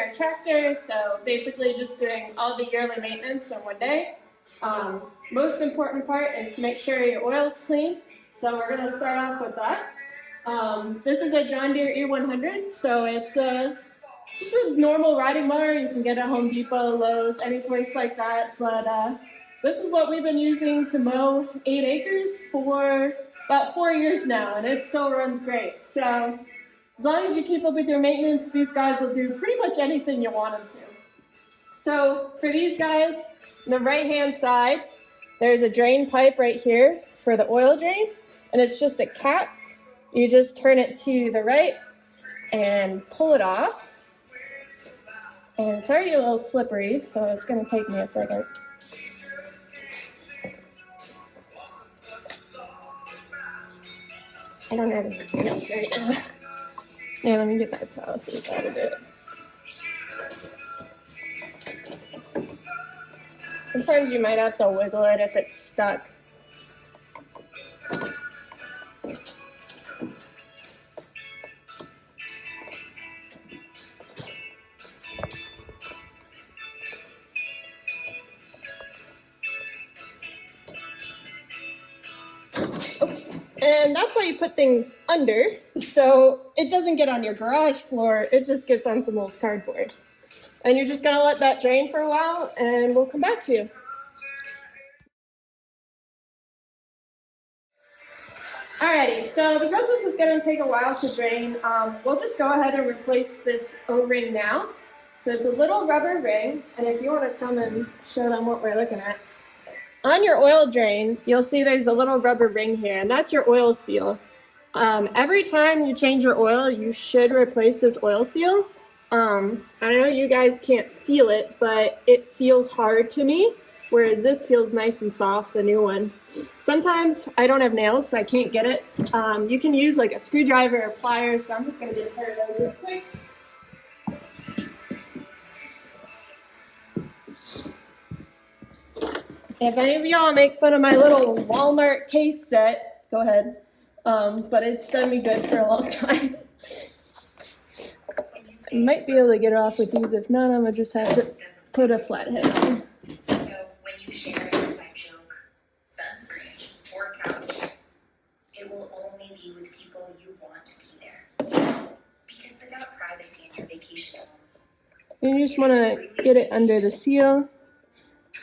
our tractor, so basically just doing all the yearly maintenance in one day. Most important part is to make sure your oil's clean, so we're going to start off with that. This is a John Deere E100, so it's just a normal riding mower. You can get at Home Depot, Lowe's, any place like that, but this is what we've been using to mow 8 acres for about 4 years now, and it still runs great. So as long as you keep up with your maintenance, these guys will do pretty much anything you want them to. So for these guys, on the right-hand side, there's a drain pipe right here for the oil drain, and it's just a cap. You just turn it to the right and pull it off. And it's already a little slippery, so it's going to take me a second. I don't have anything else right now. Yeah, let me get that towel so we got to do it. Sometimes you might have to wiggle it if it's stuck. And that's why you put things under, so it doesn't get on your garage floor, it just gets on some old cardboard. And you're just gonna let that drain for a while, and we'll come back to you. Alrighty, so because this is gonna take a while to drain, we'll just go ahead and replace this O-ring now. So it's a little rubber ring, and if you wanna come and show them what we're looking at. On your oil drain, you'll see there's a little rubber ring here, and that's your oil seal. Every time you change your oil, you should replace this oil seal. I know you guys can't feel it, but it feels hard to me, whereas this feels nice and soft, the new one. Sometimes I don't have nails, so I can't get it. You can use like a screwdriver or pliers, so I'm just going to get a pair of those real quick. If any of y'all make fun of my little Walmart case set, go ahead. But it's done me good for a long time. I might be able to get it off with these. If not, I'm going to just have to put a flathead on. So when you share an inside joke, sunscreen, or couch, it will only be with people you want to be there. Because without privacy in your vacation home, You just want to get it under the seal.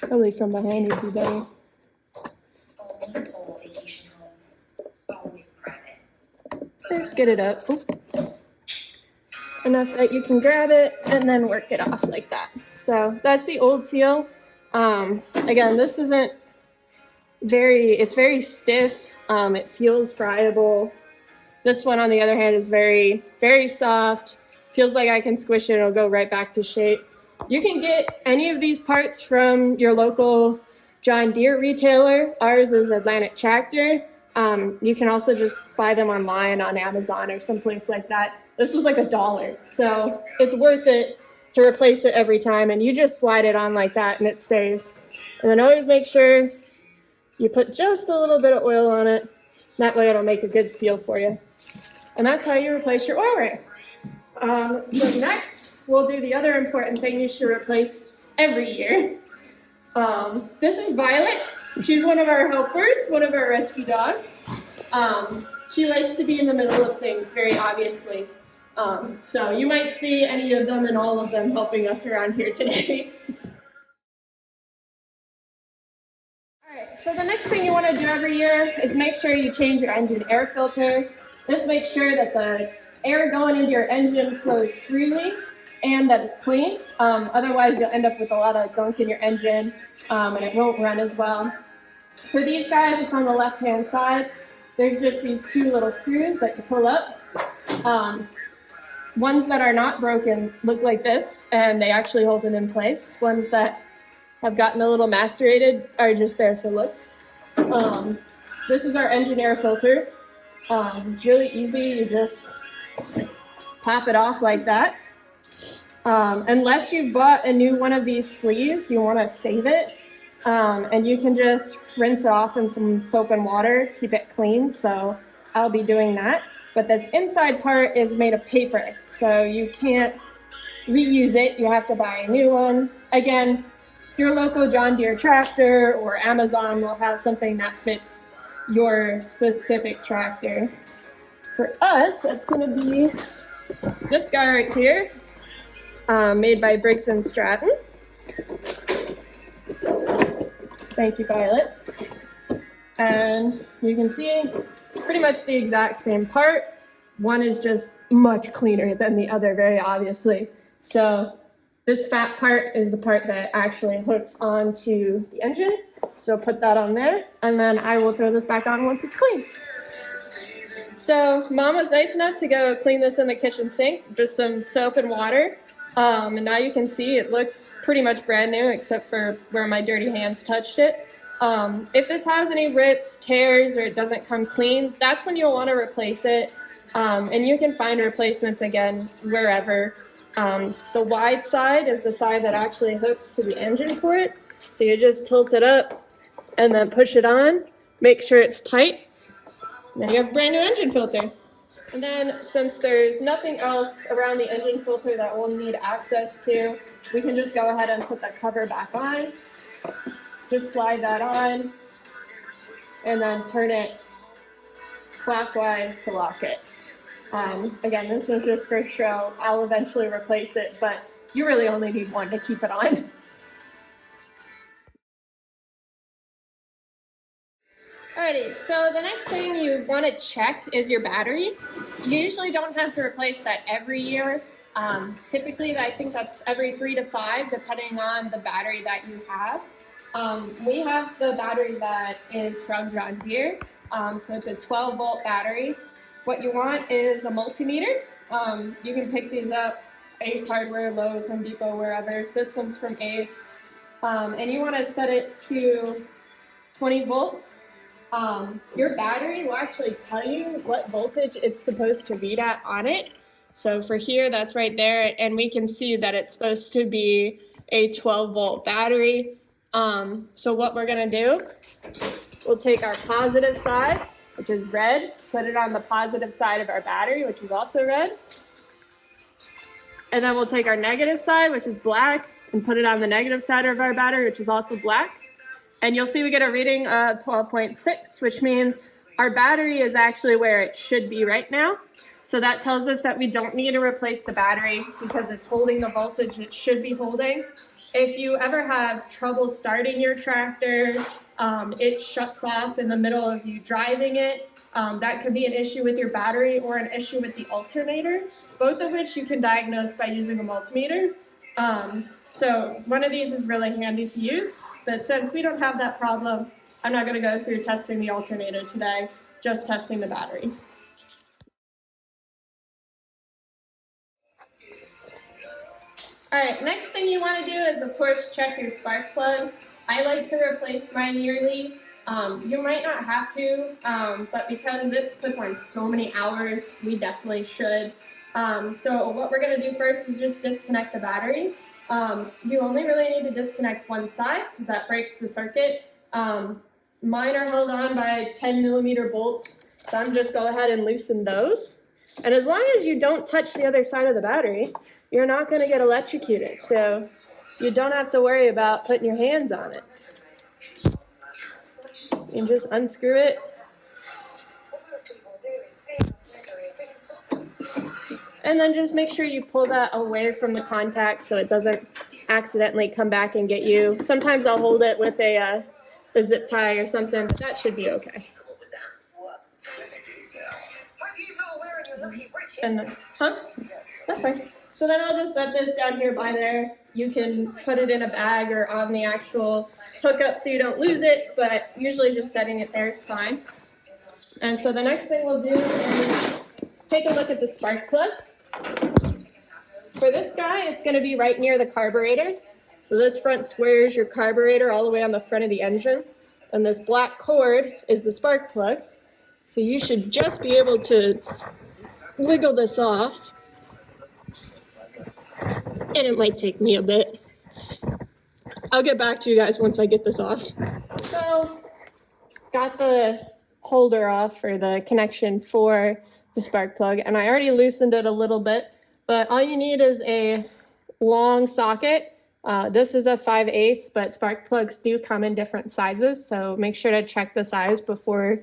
Probably from behind would be better. only whole vacation homes, always private. Just get it up. Oop. Enough that you can grab it and then work it off like that. So that's the old seal. Again, this isn't it's very stiff. It feels friable. This one, on the other hand, is very, very soft. Feels like I can squish it, it'll go right back to shape. You can get any of these parts from your local John Deere retailer. Ours is Atlantic Tractor. You can also just buy them online on Amazon or someplace like that. This was like $1, so it's worth it to replace it every time, and you just slide it on like that and it stays. And then always make sure you put just a little bit of oil on it. That way it'll make a good seal for you. And that's how you replace your oil ring. So next, we'll do the other important thing you should replace every year. This is Violet. She's one of our helpers, one of our rescue dogs. She likes to be in the middle of things, very obviously. So you might see any of them and all of them helping us around here today. Alright, so the next thing you want to do every year is make sure you change your engine air filter. This makes sure that the air going into your engine flows freely and that it's clean. Otherwise, you'll end up with a lot of gunk in your engine and it won't run as well. For these guys, it's on the left-hand side. There's just these 2 little screws that you pull up. Ones that are not broken look like this, and they actually hold it in place. Ones that have gotten a little macerated are just there for looks. This is our engine air filter. Really easy, you just pop it off like that. Unless you've bought a new one of these sleeves, you want to save it. And you can just rinse it off in some soap and water, keep it clean, so I'll be doing that. But this inside part is made of paper, so you can't reuse it, you have to buy a new one. Again, your local John Deere tractor or Amazon will have something that fits your specific tractor. For us, that's going to be this guy right here, made by Briggs & Stratton. Thank you, Violet. And you can see it's pretty much the exact same part. One is just much cleaner than the other, very obviously. So this fat part is the part that actually hooks onto the engine. So put that on there, and then I will throw this back on once it's clean. So Mom was nice enough to go clean this in the kitchen sink, just some soap and water. And now you can see it looks pretty much brand new, except for where my dirty hands touched it. If this has any rips, tears, or it doesn't come clean, that's when you'll want to replace it. And you can find replacements again wherever. The wide side is the side that actually hooks to the engine port. So you just tilt it up and then push it on. Make sure it's tight. Then you have a brand new engine filter. And then since there's nothing else around the engine filter that we'll need access to, we can just go ahead and put the cover back on. Just slide that on and then turn it clockwise to lock it. Again, this is just for show. I'll eventually replace it, but you really only need one to keep it on. Alrighty, so the next thing you want to check is your battery. You usually don't have to replace that every year. Typically, I think that's every 3 to 5, depending on the battery that you have. We have the battery that is from John Deere, so it's a 12-volt battery. What you want is a multimeter. You can pick these up, Ace Hardware, Lowe's, Home Depot, wherever. This one's from Ace. And you want to set it to 20 volts. Your battery will actually tell you what voltage it's supposed to read at on it. So for here, that's right there, and we can see that it's supposed to be a 12-volt battery. So what we're gonna do, we'll take our positive side, which is red, put it on the positive side of our battery, which is also red. And then we'll take our negative side, which is black, and put it on the negative side of our battery, which is also black. And you'll see we get a reading of 12.6, which means our battery is actually where it should be right now. So that tells us that we don't need to replace the battery because it's holding the voltage it should be holding. If you ever have trouble starting your tractor, it shuts off in the middle of you driving it, that could be an issue with your battery or an issue with the alternator, both of which you can diagnose by using a multimeter. So one of these is really handy to use, but since we don't have that problem, I'm not going to go through testing the alternator today, just testing the battery. Alright, next thing you want to do is, of course, check your spark plugs. I like to replace mine yearly. You might not have to, but because this puts on so many hours, we definitely should. So what we're going to do first is just disconnect the battery. You only really need to disconnect one side because that breaks the circuit. Mine are held on by 10mm bolts, so I'm just go ahead and loosen those. And as long as you don't touch the other side of the battery, you're not going to get electrocuted, so you don't have to worry about putting your hands on it. You can just unscrew it. And then just make sure you pull that away from the contact so it doesn't accidentally come back and get you. Sometimes I'll hold it with a zip tie or something, but that should be okay. And then, that's fine. So then I'll just set this down here by there. You can put it in a bag or on the actual hookup so you don't lose it, but usually just setting it there is fine. And so the next thing we'll do is take a look at the spark plug. For this guy, it's going to be right near the carburetor. So this front square is your carburetor all the way on the front of the engine. And this black cord is the spark plug. So you should just be able to wiggle this off. And it might take me a bit. I'll get back to you guys once I get this off. So, got the holder off for the connection for the spark plug, and I already loosened it a little bit, but all you need is a long socket. This is a 5/8, but spark plugs do come in different sizes, so make sure to check the size before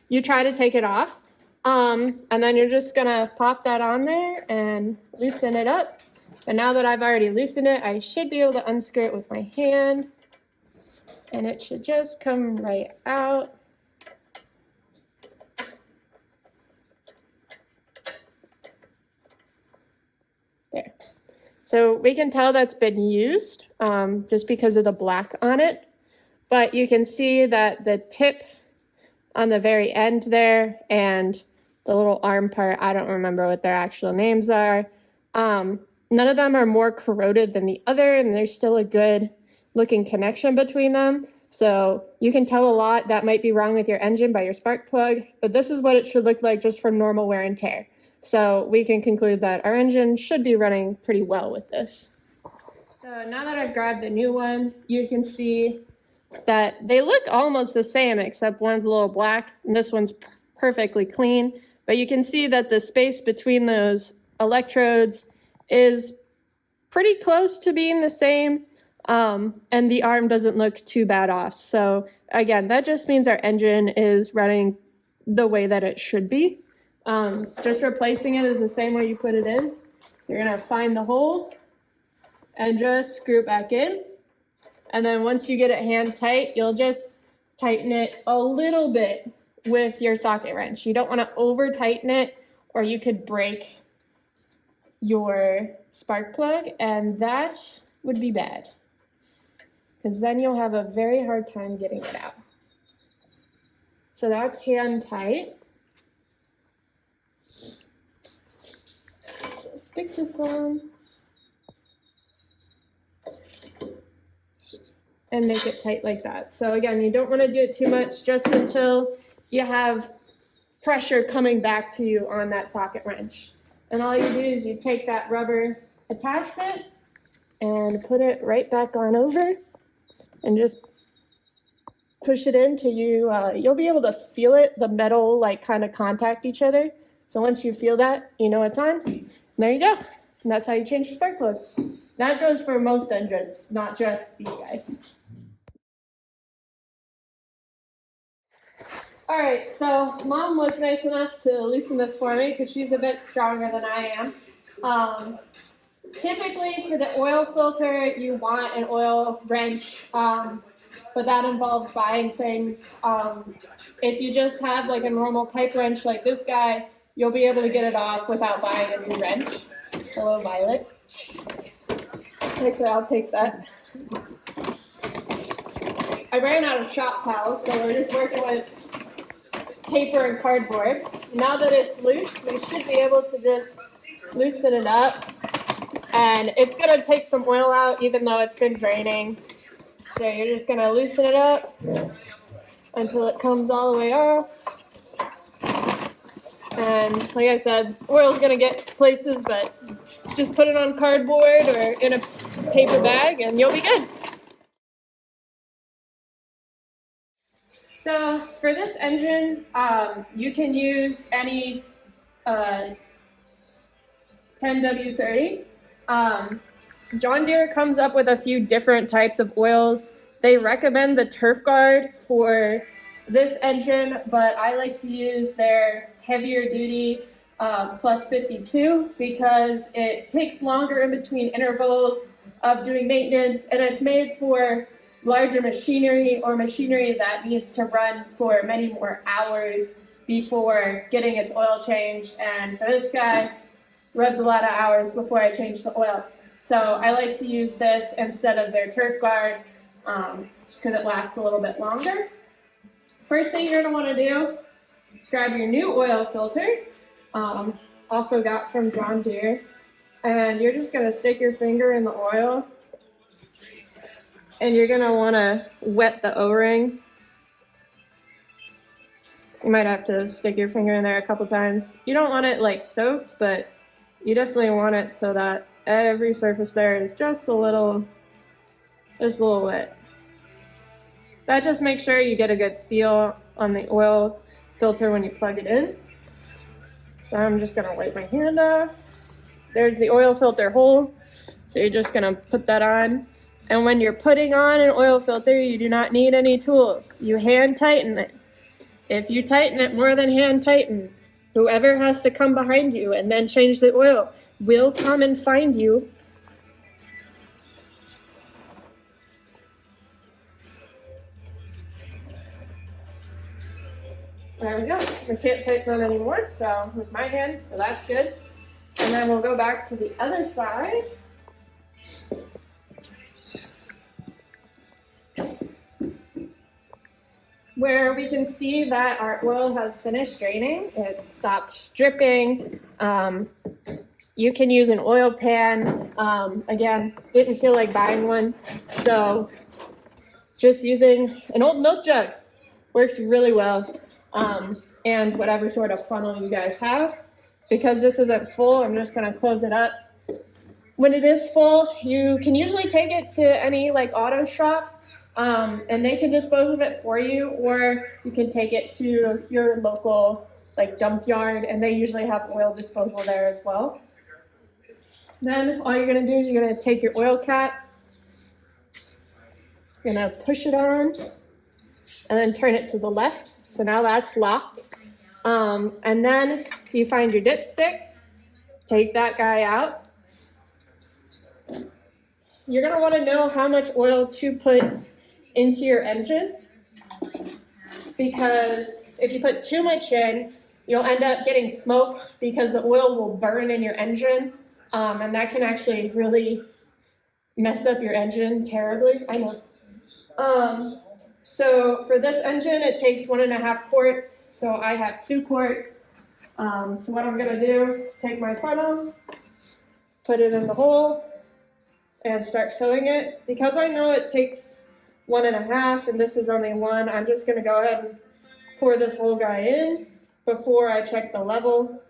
you try to take it off. And then you're just gonna pop that on there and loosen it up. But now that I've already loosened it, I should be able to unscrew it with my hand, and it should just come right out. There. So we can tell that's been used just because of the black on it, but you can see that the tip on the very end there and the little arm part, I don't remember what their actual names are. None of them are more corroded than the other, and there's still a good looking connection between them. So you can tell a lot that might be wrong with your engine by your spark plug, but this is what it should look like just for normal wear and tear. So we can conclude that our engine should be running pretty well with this. So now that I've grabbed the new one, you can see that they look almost the same, except one's a little black and this one's perfectly clean. But you can see that the space between those electrodes is pretty close to being the same, and the arm doesn't look too bad off. So again, that just means our engine is running the way that it should be. Just replacing it is the same way you put it in. You're gonna find the hole and just screw it back in. And then once you get it hand tight, you'll just tighten it a little bit with your socket wrench. You don't want to over tighten it, or you could break your spark plug, and that would be bad, because then you'll have a very hard time getting it out. So that's hand tight. Just stick this on and make it tight like that. So again, you don't want to do it too much, just until you have pressure coming back to you on that socket wrench. And all you do is you take that rubber attachment and put it right back on over and just push it in till you'll be able to feel it, the metal like kind of contact each other. So once you feel that, you know it's on. And there you go. And that's how you change your spark plug. That goes for most engines, not just these guys. All right, so Mom was nice enough to loosen this for me because she's a bit stronger than I am. Typically for the oil filter, you want an oil wrench, but that involves buying things. If you just have like a normal pipe wrench like this guy, you'll be able to get it off without buying a new wrench. Hello, Violet. Actually, I'll take that. I ran out of shop towels, so we're just working with paper and cardboard. Now that it's loose, we should be able to just loosen it up. And it's gonna take some oil out even though it's been draining. So you're just gonna loosen it up until it comes all the way off. And like I said, oil's gonna get places, but just put it on cardboard or in a paper bag and you'll be good. So for this engine, you can use any 10W30. John Deere comes up with a few different types of oils. They recommend the Turf Guard for this engine, but I like to use their heavier duty plus 52 because it takes longer in between intervals of doing maintenance, and it's made for larger machinery or machinery that needs to run for many more hours before getting its oil changed. And for this guy, runs a lot of hours before I change the oil. So I like to use this instead of their Turf Guard, just because it lasts a little bit longer. First thing you're going to want to do is grab your new oil filter, also got from John Deere, and you're just going to stick your finger in the oil, and you're going to want to wet the O-ring. You might have to stick your finger in there a couple times. You don't want it like soaked, but you definitely want it so that every surface there is just a little wet. That just makes sure you get a good seal on the oil filter when you plug it in. So I'm just gonna wipe my hand off. There's the oil filter hole. So you're just gonna put that on. And when you're putting on an oil filter, you do not need any tools. You hand tighten it. If you tighten it more than hand tighten, whoever has to come behind you and then change the oil will come and find you. There we go. I can't tighten it anymore, so with my hand, so that's good. And then we'll go back to the other side. Where we can see that our oil has finished draining. It stopped dripping. You can use an oil pan. Again, didn't feel like buying one, so just using an old milk jug works really well. And whatever sort of funnel you guys have. Because this isn't full, I'm just gonna close it up. When it is full, you can usually take it to any like auto shop, and they can dispose of it for you, or you can take it to your local like dump yard, and they usually have oil disposal there as well. Then all you're gonna do is you're gonna take your oil cap, you're gonna push it on, and then turn it to the left. So now that's locked. And then you find your dipstick, take that guy out. You're gonna wanna know how much oil to put into your engine, because if you put too much in, you'll end up getting smoke because the oil will burn in your engine, and that can actually really mess up your engine terribly. I know. So for this engine, it takes 1.5 quarts, so I have 2 quarts. So what I'm gonna do is take my funnel, put it in the hole, and start filling it. Because I know it takes 1.5 and this is only 1, I'm just gonna go ahead and pour this whole guy in before I check the level.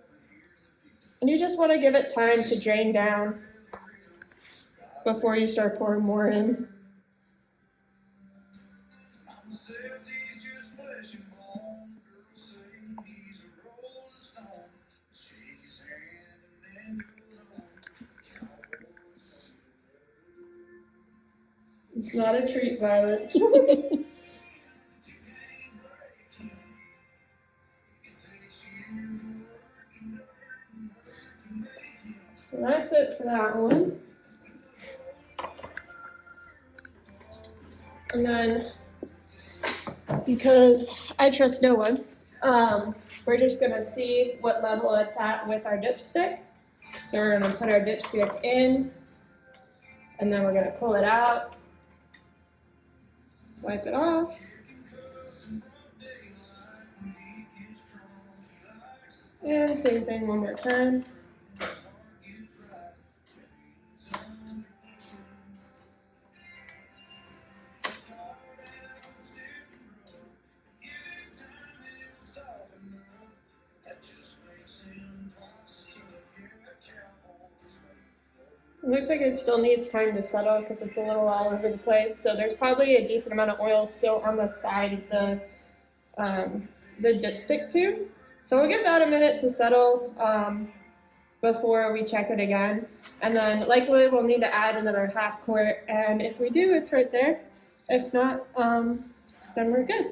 And you just wanna give it time to drain down before you start pouring more in. It's not a treat, Violet. So that's it for that one. And then, because I trust no one, we're just gonna see what level it's at with our dipstick. So we're gonna put our dipstick in, and then we're gonna pull it out, wipe it off. And same thing one more time. It looks like it still needs time to settle because it's a little all over the place. So there's probably a decent amount of oil still on the side of the dipstick tube. So we'll give that a minute to settle before we check it again. And then likely we'll need to add another 1/2 quart. And if we do, it's right there. If not, then we're good.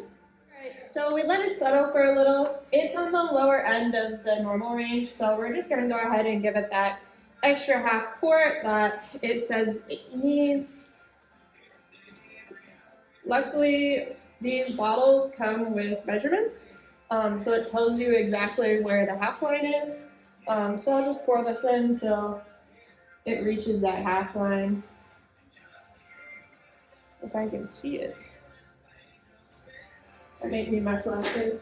Alright, so we let it settle for a little. It's on the lower end of the normal range, so we're just gonna go ahead and give it that extra 1/2 quart that it says it needs. Luckily, these bottles come with measurements, so it tells you exactly where the half line is. So I'll just pour this in until it reaches that half line. If I can see it. That might be my flashlight.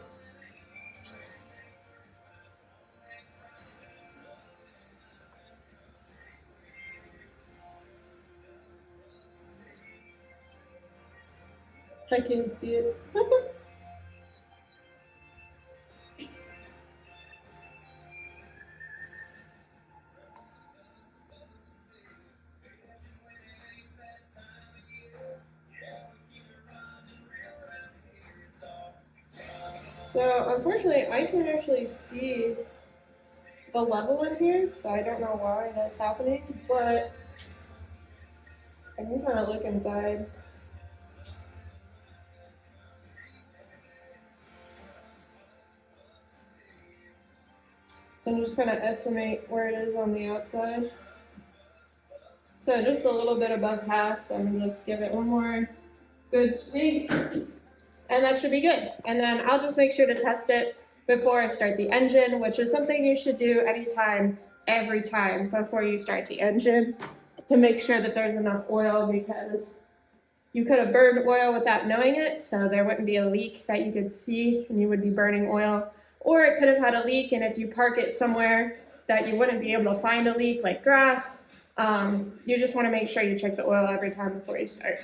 I can see it. So unfortunately, I can actually see the level in here, so I don't know why that's happening, but I can kind of look inside. And just kind of estimate where it is on the outside. So just a little bit above half, so I'm gonna just give it one more good sweep, and that should be good. And then I'll just make sure to test it before I start the engine, which is something you should do anytime, every time before you start the engine, to make sure that there's enough oil, because you could have burned oil without knowing it, so there wouldn't be a leak that you could see and you would be burning oil. Or it could have had a leak, and if you park it somewhere that you wouldn't be able to find a leak, like grass, you just want to make sure you check the oil every time before you start.